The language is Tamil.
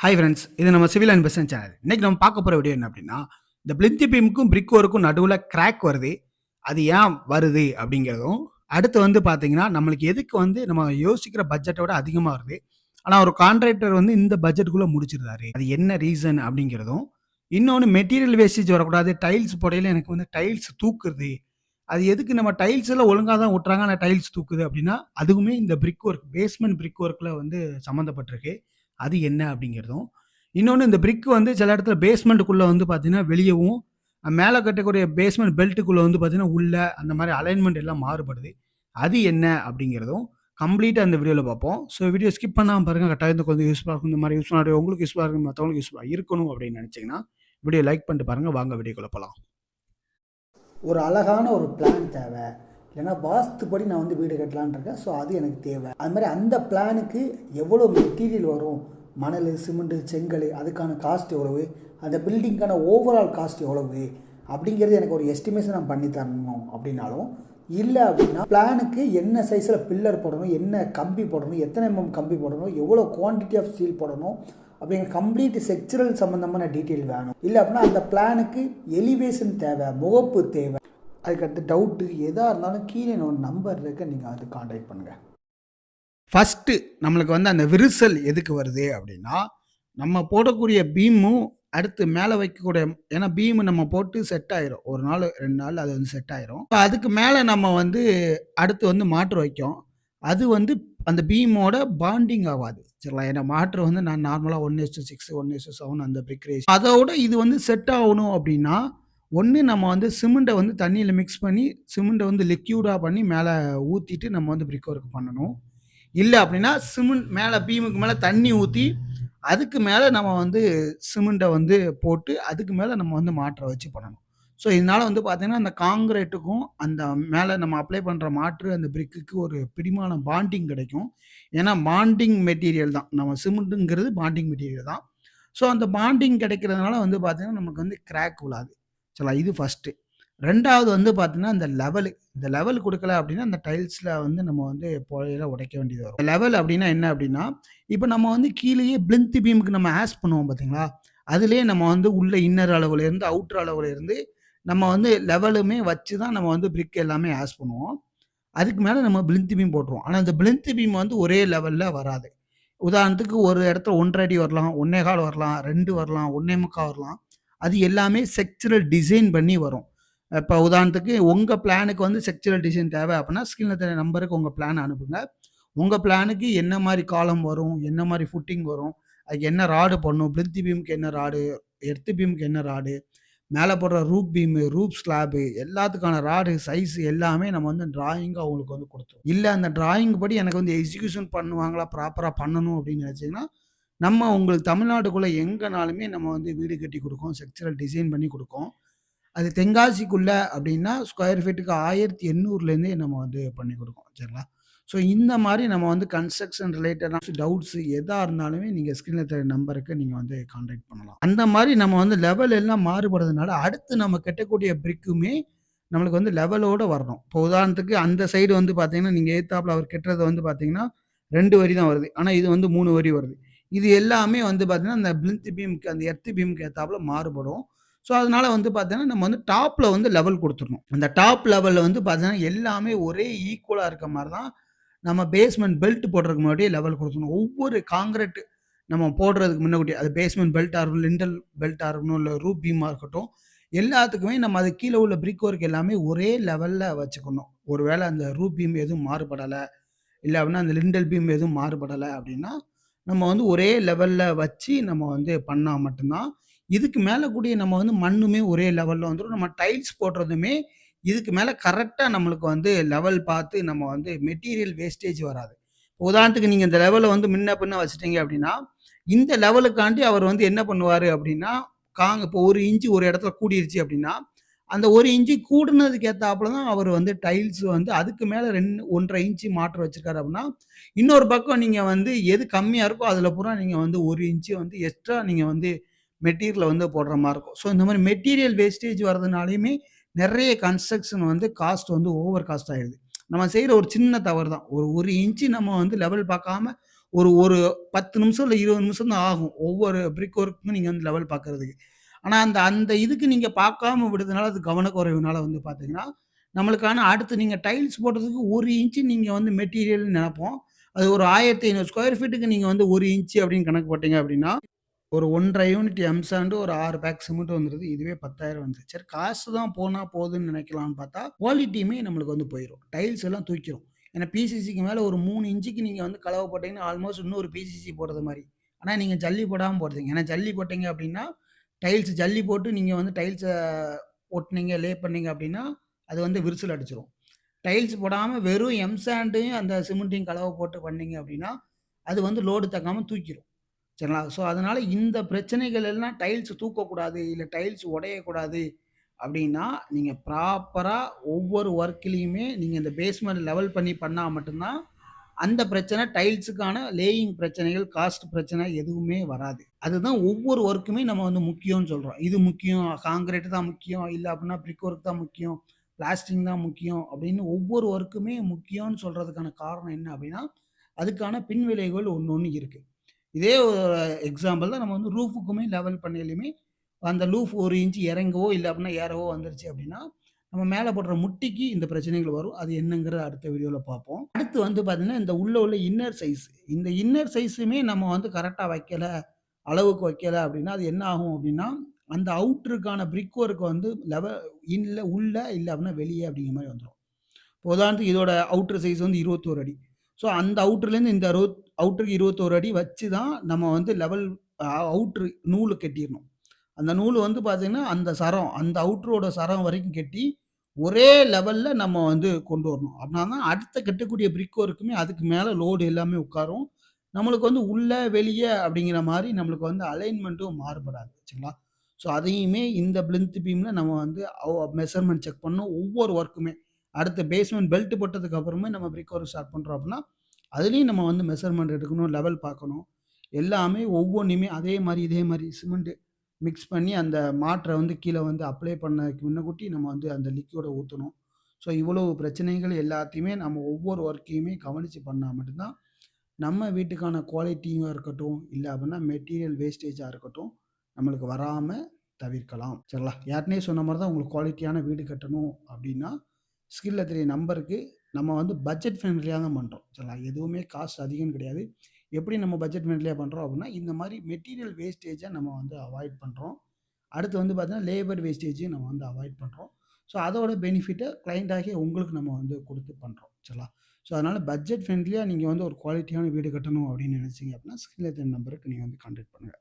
ஹாய் ஃப்ரெண்ட்ஸ், இது நம்ம சிவில் அண்ட் பிசினஸ் சேனல். இன்னைக்கு நம்ம பார்க்க போற வீடியோ என்ன அப்படின்னா, இந்த பிளிந்த் பீமுக்கும் பிரிக் ஒர்க்கும் நடுவுல கிராக் வருது. அது ஏன் வருது அப்படிங்கிறதும், அடுத்து வந்து பார்த்தீங்கன்னா, நம்மளுக்கு எதுக்கு வந்து நம்ம யோசிக்கிற பட்ஜெட்ட விட அதிகமா வருது. ஆனா ஒரு கான்ட்ராக்டர் வந்து இந்த பட்ஜெட்டுக்குள்ள முடிச்சிருந்தாரு. அது என்ன ரீசன் அப்படிங்கிறதும், இன்னொன்னு மெட்டீரியல் வேஸ்டேஜ் வரக்கூடாது. டைல்ஸ் போடையில எனக்கு வந்து டைல்ஸ் தூக்குது. அது எதுக்கு நம்ம டைல்ஸ் எல்லாம் ஒழுங்கா தான் ஒட்டுறாங்க. ஆனா டைல்ஸ் தூக்குது அப்படின்னா, அதுவுமே இந்த பிரிக் ஒர்க், பேஸ்மெண்ட் பிரிக் ஒர்க்ல வந்து சம்மந்தப்பட்டிருக்கு. அது என்ன அப்படிங்கிறதும், இன்னொன்னு இந்த பிரிக் வந்து சில இடத்துல பேஸ்மெண்ட்டுக்குள்ள வந்து பார்த்தீங்கன்னா, வெளியவும் மேல கட்டக்கூடிய பேஸ்மெண்ட் பெல்ட்டுக்குள்ள வந்து பார்த்தீங்கன்னா, உள்ள அந்த மாரி அலைன்மென்ட் எல்லாம் மாறுபடுது. அது என்ன அப்படிங்கிறதும் கம்ப்ளீட்டா இந்த வீடியோல பார்ப்போம். ஸோ வீடியோ ஸ்கிப் பண்ணாம பாருங்க. கட்டாயம் இது கொஞ்சம் யூஸ்ஃபுல்லா இருக்கும். இந்த மாரி யூஸ்ஃபுல்லான வீடியோ உங்களுக்கு யூஸ்ஃபுல்லா இருக்கும், மத்தவங்களுக்கு யூஸ்ஃபுல்லா இருக்கணும் அப்படின்னு நினைச்சீங்கன்னா, வீடியோ லைக் பண்ணிட்டு பாருங்க. வாங்க வீடியோக்குள்ள போலாம். ஒரு அழகான ஒரு பிளான் தேவை. இல்லைன்னா வாஸ்துப்படி நான் வந்து வீடு கட்டலான்னு இருக்கேன். ஸோ அது எனக்கு தேவை. அது மாதிரி அந்த பிளானுக்கு எவ்வளோ மெட்டீரியல் வரும், மணல், சிமெண்ட்டு, செங்கல், அதுக்கான காஸ்ட் எவ்வளவு, அந்த பில்டிங்க்கான ஓவரால் காஸ்ட் எவ்வளவு அப்படிங்கிறது எனக்கு ஒரு எஸ்டிமேஷன் நான் பண்ணி தரணும். அப்படின்னாலும் இல்லை அப்படின்னா பிளானுக்கு என்ன சைஸில் பில்லர் போடணும், என்ன கம்பி போடணும், எத்தனை கம்பி போடணும், எவ்வளோ குவான்டிட்டி ஆஃப் ஸ்டீல் போடணும் அப்படிங்கிற கம்ப்ளீட் செக்சுரல் சம்மந்தமான டீட்டெயில் வேணும். இல்லை அப்படின்னா அந்த பிளானுக்கு எலிவேஷன் தேவை, முகப்பு தேவை. அதுக்கடுத்து டவுட்டு எதாக இருந்தாலும் கீழே ஒரு நம்பர் இருக்க, நீங்கள் அது கான்டாக்ட் பண்ணுங்கள். ஃபர்ஸ்ட்டு நம்மளுக்கு வந்து அந்த விரிசல் எதுக்கு வருது அப்படின்னா, நம்ம போடக்கூடிய பீமும் அடுத்து மேலே வைக்கக்கூடிய, ஏன்னா பீமு நம்ம போட்டு செட் ஆயிரும். 1 நாள் 2 நாள் அது வந்து செட் ஆயிரும். அதுக்கு மேலே நம்ம வந்து அடுத்து வந்து மாற்று வைக்கும். அது வந்து அந்த பீமோட பாண்டிங் ஆவாது. சரிங்களா? ஏன்னா மாற்று வந்து நான் நார்மலா 1:6, 1:7 அந்த பிரிக் ரேஷியோ. அதோட இது வந்து செட் ஆகணும் அப்படின்னா, ஒண்ணு நம்ம வந்து சிமெண்ட்ட வந்து தண்ணீல மிக்ஸ் பண்ணி, சிமெண்ட்ட வந்து லிக்யூடா பண்ணி மேல ஊத்திட்டு நம்ம வந்து பிரிக் ஒர்க் பண்ணணும். இல்ல அப்படின்னா, சிமெண்ட் மேல பீமுக்கு மேல தண்ணி ஊத்தி, அதுக்கு மேல நம்ம வந்து சிமெண்ட்ட வந்து போட்டு, அதுக்கு மேல நம்ம வந்து மாற்ற வச்சு பண்ணணும். ஸோ, இதனால வந்து பார்த்தீங்கன்னா, அந்த கான்கிரீட்டுக்கும், அந்த மேல நம்ம அப்ளை பண்ற மாற்று அந்த பிரிக்குக்கு ஒரு பிடிமான பாண்டிங் கிடைக்கும். ஏன்னா, பாண்டிங் மெட்டீரியல் தான். நம்ம சிமெண்ட்டுங்கிறது பாண்டிங் மெட்டீரியல் தான். ஸோ, அந்த பாண்டிங் கிடைக்கிறதுனால வந்து பார்த்தீங்கன்னா, நமக்கு வந்து கிராக் விழாது. சரிங்களா? இது ஃபர்ஸ்ட்டு. 2வது வந்து பார்த்தீங்கன்னா, இந்த லெவலு. இந்த லெவல் குடுக்கல அப்டின்னா, அந்த டைல்ஸ்ல வந்து நம்ம வந்து போடையில உடைக்க வேண்டியது வரும். லெவல் அப்டின்னா என்ன அப்டின்னா, இப்ப நம்ம வந்து கீழயே பிளிந்த் பீமுக்கு நம்ம ஆஷ் பண்ணுவோம் பார்த்தீங்களா? அதிலேயே நம்ம வந்து உள்ள இன்னர் அளவுலேருந்து, அவுட்டர் அளவுலேருந்து நம்ம வந்து லெவலுமே வச்சு தான் நம்ம வந்து பிரிக் எல்லாமே ஆஷ் பண்ணுவோம். அதுக்கு மேல நம்ம பிளிந்த் பீம் போட்டுருவோம். ஆனா, இந்த பிளிந்த் பீம் வந்து ஒரே லெவல்ல வராது. உதாரணத்துக்கு ஒரு இடத்துல 1 1/2 அடி வரலாம், 1 1/4 வரலாம், 2 வரலாம், 1 1/4 வரலாம். அது எல்லாமே செக்சுரல் டிசைன் பண்ணி வரும். இப்ப உதாரணத்துக்கு உங்க பிளானுக்கு வந்து செக்சுரல் டிசைன் தேவை அப்படின்னா, ஸ்க்ரீன்ல தெரிய நம்பருக்கு உங்க பிளான் அனுப்புங்க. உங்க பிளானுக்கு என்ன மாரி காலம் வரும், என்ன மாரி ஃபுட்டிங் வரும், அதுக்கு என்ன ராடு போடணும், பிளிந்த் பீம்க்கு என்ன ராடு, எர்த் பீம்க்கு என்ன ராடு, மேல போடுற ரூப் பீமு, ரூப் ஸ்லாபு எல்லாத்துக்கான ராடு, சைஸ் எல்லாமே நம்ம வந்து டிராயிங்கா உங்களுக்கு வந்து குடுத்துருவோம். இல்ல அந்த டிராயிங் படி எனக்கு வந்து எக்ஸிகியூஷன் பண்ணுவாங்களா, ப்ராப்பரா பண்ணணும் அப்படின்னு நினைச்சீங்கன்னா, நம்ம உங்களுக்கு தமிழ்நாட்டுக்குள்ள எங்கனாலுமே நம்ம வந்து வீடு கட்டி குடுக்கோம். ஸ்ட்ரக்சரல் டிசைன் பண்ணி குடுக்கோம். அது தென்காசிக்குள்ள அப்படின்னா, ஸ்கொயர் ஃபீட்டுக்கு 1800லேருந்தே நம்ம வந்து பண்ணி குடுக்கோம். சரிங்களா? ஸோ இந்த மாரி நம்ம வந்து கன்ஸ்ட்ரக்ஷன் ரிலேட்டடா டவுட்ஸ் எதா இருந்தாலுமே நீங்க ஸ்க்ரீன்ல தெரிய நம்பருக்கு நீங்க வந்து கான்டாக்ட் பண்ணலாம். அந்த மாரி நம்ம வந்து லெவல் எல்லாம் மாறுபடுறதுனால, அடுத்து நம்ம கட்டக்கூடிய பிரிக்குமே நம்மளுக்கு வந்து லெவலோட வரணும். இப்போ உதாரணத்துக்கு அந்த சைடு வந்து பார்த்தீங்கன்னா, நீங்க எதுத்தாப்புல அவர் கட்டுறது வந்து பார்த்தீங்கன்னா, 2 வரி தான் வருது. ஆனா இது வந்து 3 வரி வருது. இது எல்லாமே வந்து பார்த்தீங்கன்னா, அந்த பிளிந்த் பீம்க்கு அந்த எர்த் பீம்க்கு ஏத்தாப்புல மாறுபடும். ஸோ, அதனால வந்து பார்த்தீங்கன்னா, நம்ம வந்து டாப்ல வந்து லெவல் குடுத்துறணும். அந்த டாப் லெவல்ல வந்து பார்த்தீங்கன்னா, எல்லாமே ஒரே ஈக்குவலா இருக்க மாரி தான் நம்ம பேஸ்மெண்ட் பெல்ட் போடுறதுக்கு முன்னாடியே லெவல் குடுத்துறணும். ஒவ்வொரு கான்கிரீட் நம்ம போடுறதுக்கு முன்னாடி அது பேஸ்மெண்ட் பெல்ட்டா இருக்கட்டும், லிண்டல் பெல்ட்டா இருக்கட்டும், இல்ல ரூப் பீமா இருக்கட்டும், எல்லாத்துக்குமே நம்ம அது கீழ உள்ள பிரிக் ஒர்க் எல்லாமே ஒரே லெவல்ல வச்சுக்கணும். ஒரு வேள அந்த ரூப் பீம் எதுவும் மாறுபடல, இல்ல அப்படின்னா அந்த லிண்டல் பீம் எதுவும் மாறுபடல அப்படின்னா, நம்ம வந்து ஒரே லெவல்ல வச்சு நம்ம வந்து பண்ணா மட்டும் தான், இதுக்கு மேல கூடிய நம்ம வந்து மண்ணுமே ஒரே லெவல்ல வந்துரும். நம்ம டைல்ஸ் போடுறதுமே இதுக்கு மேல கரெக்ட்டா நம்மளுக்கு வந்து லெவல் பார்த்து நம்ம வந்து மெட்டீரியல் வேஸ்டேஜ் வராது. உதாரணத்துக்கு நீங்க இந்த லெவல வந்து முன்ன பின்ன வச்சுட்டீங்க அப்படின்னா, இந்த லெவலுக்காண்டி அவர் வந்து என்ன பண்ணுவாரு அப்படின்னா, இப்போ 1 இன்ச் ஒரு இடத்துல கூடிருச்சு அப்படின்னா, அந்த 1 இன்ச் கூடுனதுக்கு ஏத்தாப்புல தான் அவர் வந்து டைல்ஸ் வந்து அதுக்கு மேல 1 1/2 இன்ச் மாற்று வச்சிருக்காரு அப்படின்னா, இன்னொரு பக்கம் நீங்க வந்து எது கம்மியா இருக்கோ அதுல பூரா நீங்க வந்து 1 இன்ச் வந்து எக்ஸ்ட்ரா நீங்க வந்து மெட்டீரியல வந்து போடுற மாரி இருக்கும். ஸோ இந்த மாரி மெட்டீரியல் வேஸ்டேஜ் வரதுனாலயுமே நெறைய கன்ஸ்ட்ரக்ஷன் வந்து காஸ்ட் வந்து ஓவர் காஸ்ட் ஆயிருது. நம்ம செய்ற ஒரு சின்ன தவறு தான். ஒரு 1 இன்ச் நம்ம வந்து லெவல் பார்க்காம ஒரு 10 நிமிஷம் இல்ல 20 நிமிஷம் தான் ஆகும். ஒவ்வொரு பிரிக் ஒர்க்குக்கும் நீங்க வந்து லெவல் பார்க்கறதுக்கு. ஆனா, அந்த அந்த இதுக்கு நீங்க பார்க்காம விடுறதுனால, அது கவனக்குறைவுனால வந்து பார்த்தீங்கன்னா, நம்மளுக்கான அடுத்து நீங்க டைல்ஸ் போடுறதுக்கு 1 இன்ச் நீங்க வந்து மெட்டீரியல்னு நெனைப்போம். அது ஒரு 1500 ஸ்கொயர் ஃபீட்டுக்கு நீங்க வந்து 1 இன்ச் அப்படின்னு கணக்கு போட்டீங்க அப்படின்னா, ஒரு 1 1/2 யூனிட் எம் சாண்ட் ஒரு 6 பேக் சிமெண்ட் வந்துருது. இதுவே 10,000 வந்துருது. சரி காசு தான் போனா போதுன்னு நெனைக்கலாம்னு பார்த்தா, குவாலிட்டியுமே நம்மளுக்கு வந்து போயிரும். டைல்ஸ் எல்லாம் தூக்கிரும். ஏன்னா பிசிசிக்கு மேல ஒரு 3 இன்ச்சுக்கு நீங்க வந்து கலவை போட்டீங்கன்னா, ஆல்மோஸ்ட் இன்னொரு பிசிசி போடுறது மாரி. ஆனா நீங்க ஜல்லி போடாம போடுறீங்க. ஏன்னா ஜல்லி போட்டீங்க அப்படின்னா, டைல்ஸ் ஜல்லி போட்டு நீங்க வந்து டைல்ஸ ஒட்டுனீங்க, லே பண்ணீங்க அப்படின்னா, அது வந்து விரிசல் அடிச்சுரும். டைல்ஸ் போடாம வெறும் எம் சாண்டையும் அந்த சிமெண்ட்டையும் கலவை போட்டு பண்ணீங்க அப்படின்னா, அது வந்து லோடு தாங்காம தூக்கிரும். சரிங்களா? ஸோ, அதனால இந்த பிரச்சனைகள் எல்லாம் டைல்ஸ் தூக்கக்கூடாது, இல்ல டைல்ஸ் உடையக்கூடாது அப்படின்னா, நீங்க ப்ராப்பரா ஒவ்வொரு ஒர்க்லயுமே நீங்க இந்த பேஸ்மெண்ட் லெவல் பண்ணி பண்ணா மட்டும் தான், அந்த பிரச்சனை டைல்ஸுக்கான லேயிங் பிரச்சனைகள், காஸ்ட் பிரச்சனை எதுவுமே வராது. அதுதான் ஒவ்வொரு ஒர்க்குமே நம்ம வந்து முக்கியம்னு சொல்றோம். இது முக்கியம், கான்கிரீட் தான் முக்கியம், இல்ல அப்படின்னா பிரிக் ஒர்க் தான் முக்கியம், பிளாஸ்டிங் தான் முக்கியம் அப்படின்னு ஒவ்வொரு ஒர்க்குமே முக்கியம்னு சொல்றதுக்கான காரணம் என்ன அப்படின்னா, அதுக்கான பின்விளைவுகள் ஒண்ணு ஒண்ணு இருக்கு. இதே ஒரு எக்ஸாம்பிள் தான் நம்ம வந்து ரூஃபுக்குமே லெவல் பண்ணையிலுமே, அந்த லூஃப் 1 இன்ச் இறங்கவோ, இல்ல அப்படின்னா ஏறவோ வந்துருச்சு அப்படின்னா, நம்ம மேல போடுற முட்டிக்கு இந்த பிரச்சனைகள் வரும். அது என்னங்கிறத அடுத்த வீடியோல பார்ப்போம். அடுத்து வந்து பார்த்தீங்கன்னா, இந்த உள்ள இன்னர் சைஸ். இந்த இன்னர் சைஸுமே நம்ம வந்து கரெக்ட்டா வைக்கல, அளவுக்கு வைக்கல அப்படின்னா, அது என்ன ஆகும் அப்படின்னா, அந்த அவுட்டருக்கான பிரிக் ஒர்க் வந்து இல்ல உள்ள இல்ல அப்படின்னா வெளிய அப்படிங்கிற மாரி வந்துரும். உதாரணத்துக்கு இதோட அவுட்டர் சைஸ் வந்து 21 அடி. ஸோ அந்த அவுட்டர்லேருந்து இந்த அவுட்டருக்கு 21 அடி வச்சு தான் நம்ம வந்து லெவல் அவுட்ரு நூலு கட்டிறணும். அந்த நூலு வந்து பார்த்தீங்கன்னா, அந்த சரம், அந்த அவுட்டரோட சரம் வரைக்கும் கட்டி, ஒரே லெவல்ல நம்ம வந்து கொண்டு வரணும். அப்படின்னா தான் அடுத்த கட்டக்கூடிய பிரிக் ஒர்க்குமே அதுக்கு மேல லோடு எல்லாமே உட்காரும். நம்மளுக்கு வந்து உள்ள, வெளிய அப்படிங்கிற மாரி நம்மளுக்கு வந்து அலைன்மென்ட்டும் மாறுபடாது. சரிங்களா? ஸோ அதையுமே இந்த பிளிந்த் பீம்ல நம்ம வந்து மெஷர்மென்ட் செக் பண்ணணும். ஒவ்வொரு ஒர்க்குமே. அடுத்து பேஸ்மென்ட் பெல்ட் போட்டதுக்கு அப்புறமே நம்ம பிரிக் ஒர்க் ஸ்டார்ட் பண்றோம் அப்படின்னா, அதுலயும் நம்ம வந்து மெஷர்மென்ட் எடுக்கணும், லெவல் பார்க்கணும். எல்லாமே ஒவ்வொன்னுமே அதே மாரி, இதே மாரி சிமெண்ட் மிக்ஸ் பண்ணி அந்த மாற்ற வந்து கீழ வந்து அப்ளை பண்ணதுக்கு முன்னக்கூட்டி நம்ம வந்து அந்த லிக்விட ஊத்தணும். ஸோ இவ்வளவு பிரச்சனைகள் எல்லாத்தையுமே நம்ம ஒவ்வொரு ஒர்க்கையுமே கவனிச்சு பண்ணா மட்டும் தான், நம்ம வீட்டுக்கான குவாலிட்டியா இருக்கட்டும், இல்ல அப்படின்னா மெட்டீரியல் வேஸ்டேஜா இருக்கட்டும், நம்மளுக்கு வராம தவிர்க்கலாம். சரிங்களா? ஏற்கனவே சொன்ன மாரி தான் உங்களுக்கு குவாலிட்டியான வீடு கட்டணும் அப்படின்னா, ஸ்கில்ல தெரிய நம்பருக்கு நம்ம வந்து பட்ஜெட் ஃப்ரெண்ட்லியா தான் பண்றோம். சரிங்களா? எதுவுமே காஸ்ட் அதிகம்னு கிடையாது. எப்படி நம்ம பட்ஜெட் ஃப்ரெண்ட்லியா பண்றோம் அப்படின்னா, இந்த மாரி மெட்டீரியல் வேஸ்டேஜ நம்ம வந்து அவாய்ட் பண்றோம். அடுத்து வந்து பார்த்தீங்கன்னா, லேபர் வேஸ்டேஜையும் நம்ம வந்து அவாய்ட் பண்றோம். ஸோ அதோட பெனிஃபிட்ட கிளையண்ட் ஆகிய உங்களுக்கு நம்ம வந்து குடுத்து பண்றோம். சரிங்களா? ஸோ அதனால பட்ஜெட் ஃப்ரெண்ட்லியா நீங்க வந்து ஒரு குவாலிட்டியான வீடு கட்டணும் அப்படின்னு நினைச்சீங்க அப்படின்னா, ஸ்கில் நம்பருக்கு நீங்க வந்து கான்டாக்ட் பண்ணுங்க.